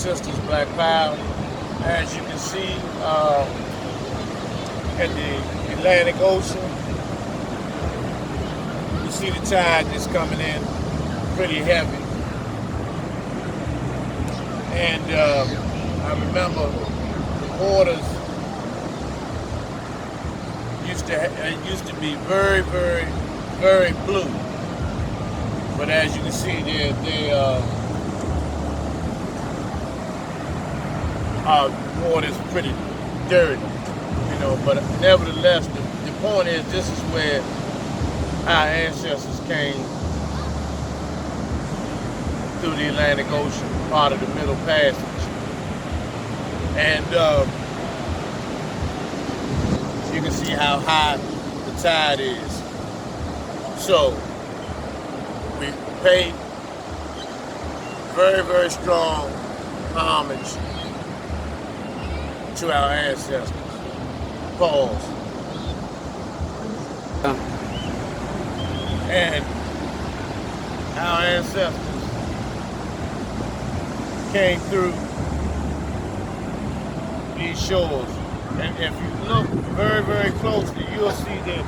sisters, Black Power. As you can see, at the Atlantic Ocean, you see the tide that's coming in pretty heavy. And I remember the waters used to be very, very, very blue. But as you can see, water is pretty dirty, you know. But nevertheless, the point is, this is where our ancestors came through the Atlantic Ocean, part of the Middle Passage. And you can see how high the tide is. So we pay very, very strong homage to our ancestors. Pause. And our ancestors came through these shores. And if you look very, very closely, you'll see that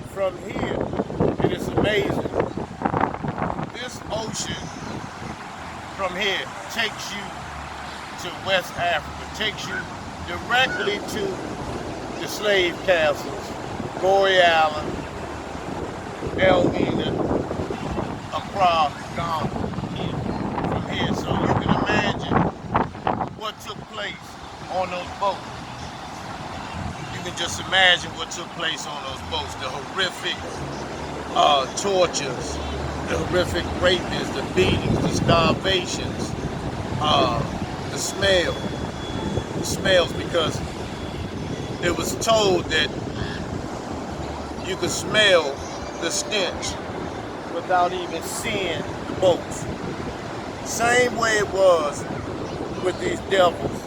from here, it is amazing. This ocean from here takes you to West Africa, takes you directly to the slave castles, Gorée Island, Elmina, Accra, Ghana, from here. So you can imagine what took place on those boats. You can just imagine what took place on those boats, the horrific tortures, the horrific rapists, the beatings, the starvations, the smells, because it was told that you could smell the stench without even seeing the boats. Same way it was with these devils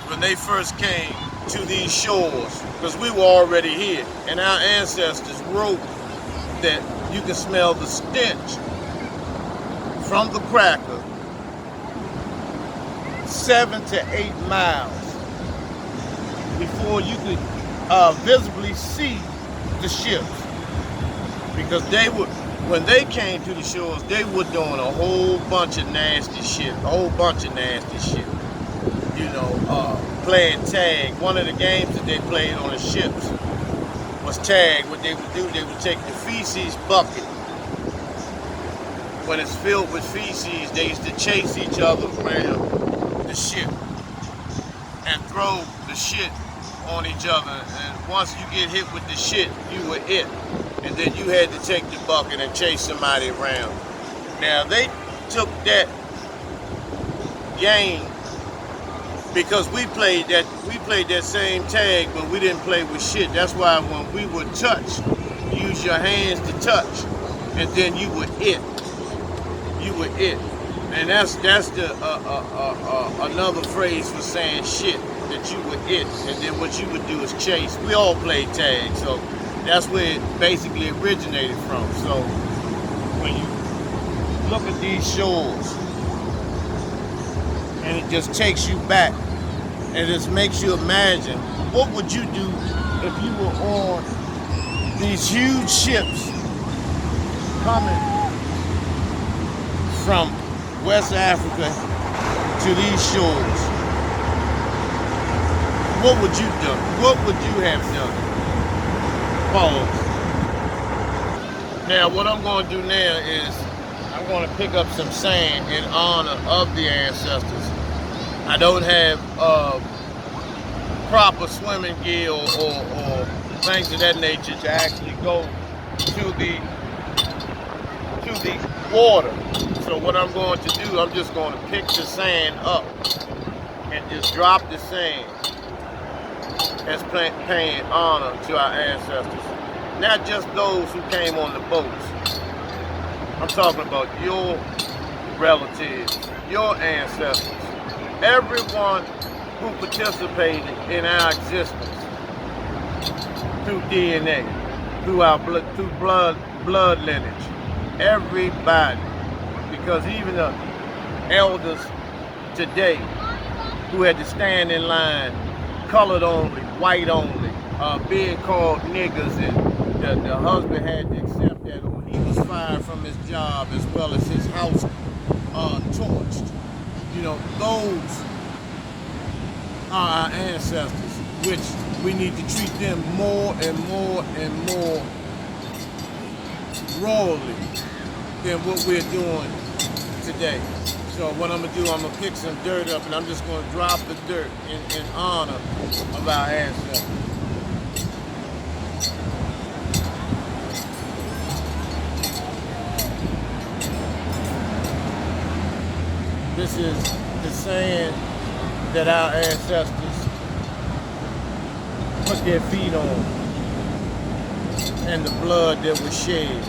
when they first came to these shores, because we were already here, and our ancestors wrote that you can smell the stench from the cracker 7 to 8 miles before you could visibly see the ships, because they would, when they came to the shores, they were doing a whole bunch of nasty shit, you know, playing tag. One of the games that they played on the ships was tag. What they would do, they would take the feces bucket. When it's filled with feces, they used to chase each other around the ship and throw the shit on each other. And once you get hit with the shit, you were it. And then you had to take the bucket and chase somebody around. Now they took that game because we played that same tag, but we didn't play with shit. That's why when we would touch, use your hands to touch, and then you were it. You were it. And that's the another phrase for saying shit, that you were it. And then what you would do is chase. We all played tag, so that's where it basically originated from. So when you look at these shores, and it just takes you back, and it just makes you imagine, what would you do if you were on these huge ships coming from West Africa to these shores? What would you do? What would you have done? Pause. Now what I'm going to do now is I'm going to pick up some sand in honor of the ancestors. I don't have proper swimming gear or things of that nature to actually go to the water. So what I'm going to do, I'm just going to pick the sand up and just drop the sand as paying honor to our ancestors. Not just those who came on the boats. I'm talking about your relatives, your ancestors, everyone who participated in our existence through DNA, through our blood lineage. Everybody. because even the elders today who had to stand in line, colored only, white only, being called niggers, and the husband had to accept that, or he was fired from his job, as well as his house torched. You know, those are our ancestors, which we need to treat them more and more and more royally than what we're doing today. So what I'm gonna do, I'm gonna pick some dirt up and I'm just gonna drop the dirt in honor of our ancestors. This is the saying that our ancestors put their feet on, and the blood that was shed.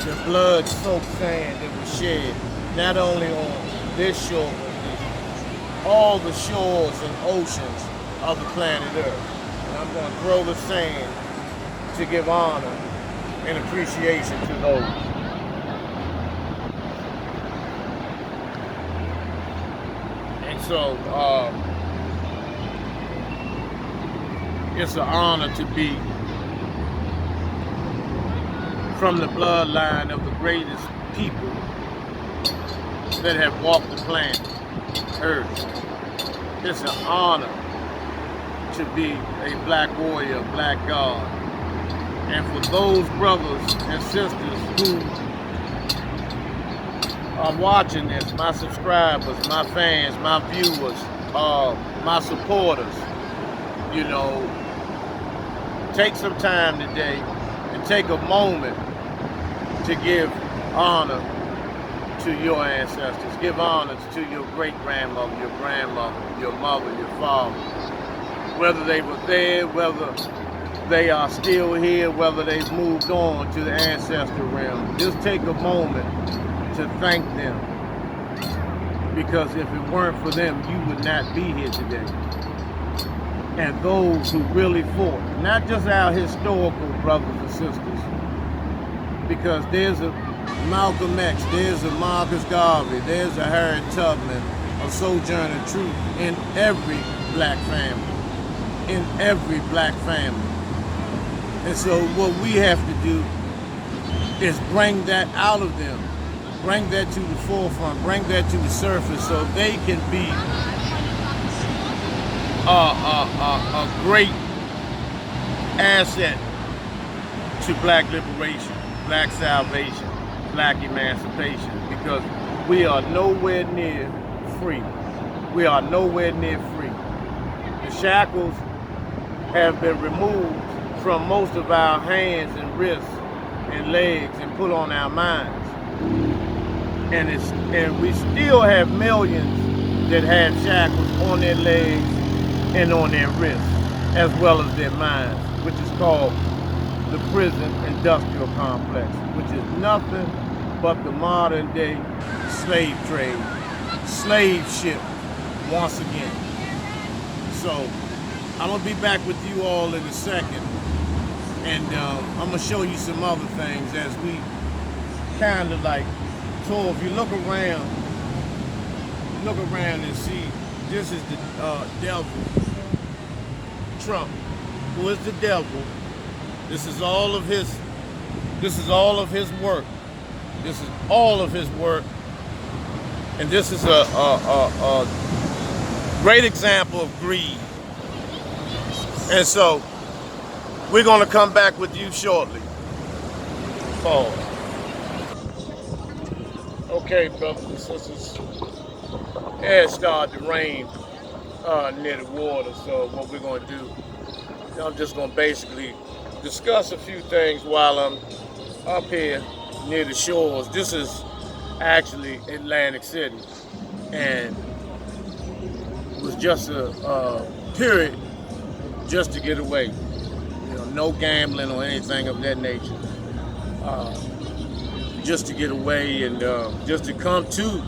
The blood-soaked sand that was shed, not only on this shore, but all the shores and oceans of the planet Earth. And I'm going to throw the sand to give honor and appreciation to those. And so, it's an honor to be from the bloodline of the greatest people that have walked the planet Earth. It's an honor to be a black warrior, a black god. And for those brothers and sisters who are watching this, my subscribers, my fans, my viewers, my supporters, you know, take some time today and take a moment to give honor to your ancestors. Give honor to your great-grandmother, your grandmother, your mother, your father. Whether they were there, whether they are still here, whether they've moved on to the ancestral realm. Just take a moment to thank them. Because if it weren't for them, you would not be here today. And those who really fought, not just our historical brothers and sisters, because there's a Malcolm X, there's a Marcus Garvey, there's a Harriet Tubman, a Sojourner Truth in every black family, in every black family. And so what we have to do is bring that out of them, bring that to the forefront, bring that to the surface so they can be a great asset to black liberation, black salvation, black emancipation, because we are nowhere near free. We are nowhere near free. The shackles have been removed from most of our hands and wrists and legs and put on our minds. And we still have millions that have shackles on their legs and on their wrists, as well as their minds, which is called the prison industrial complex, which is nothing but the modern day slave trade, slave ship once again. So I'm gonna be back with you all in a second, and I'm gonna show you some other things as we kind of like, so if you look around and see, this is the devil, Trump, who is the devil. This is all of his work. This is all of his work. And this is a great example of greed. And so we're gonna come back with you shortly. Pause. Okay, brothers and sisters, it started to rain near the water, so what we're gonna do, I'm just gonna basically discuss a few things while I'm up here near the shores. This is actually Atlantic City, and it was just a period just to get away. You know, no gambling or anything of that nature. Just to get away and just to come to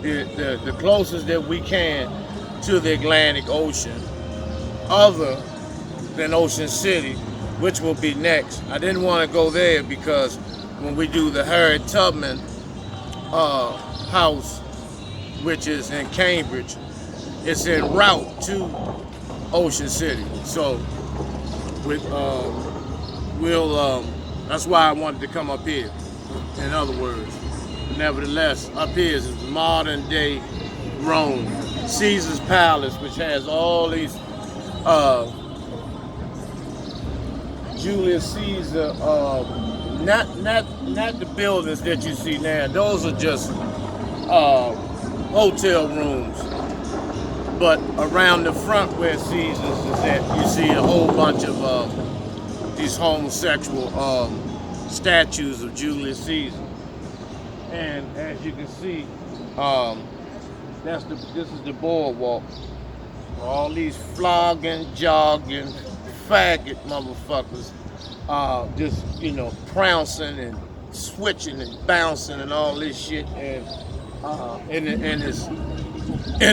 the closest that we can to the Atlantic Ocean, other than Ocean City, which will be next. I didn't want to go there because when we do the Harriet Tubman house, which is in Cambridge. It's en route to Ocean City. So that's why I wanted to come up here. In other words, nevertheless, up here is modern day Rome, Caesar's Palace, which has all these Julius Caesar, not the buildings that you see now. Those are just hotel rooms. But around the front where Caesar's is at, you see a whole bunch of these homosexual statues of Julius Caesar. And as you can see, this is the boardwalk. All these flogging, jogging, faggot motherfuckers, just trouncing and switching and bouncing and all this shit, and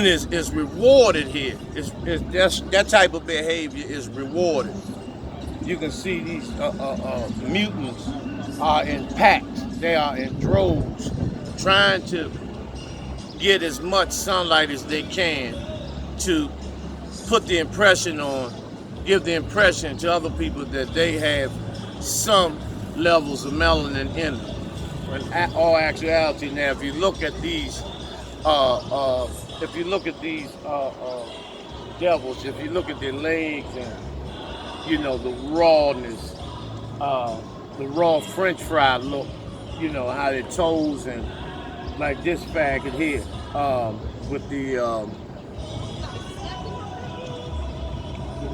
it's rewarded here. That type of behavior is rewarded. You can see these mutants are in packs. They are in droves, trying to get as much sunlight as they can to put the impression on, give the impression to other people that they have some levels of melanin in them. In all actuality, now, if you look at these, devils, if you look at their legs and the rawness, the raw French fry look, how their toes, and like this faggot here, with the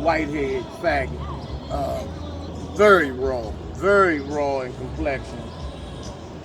white-haired faggot, very raw in complexion.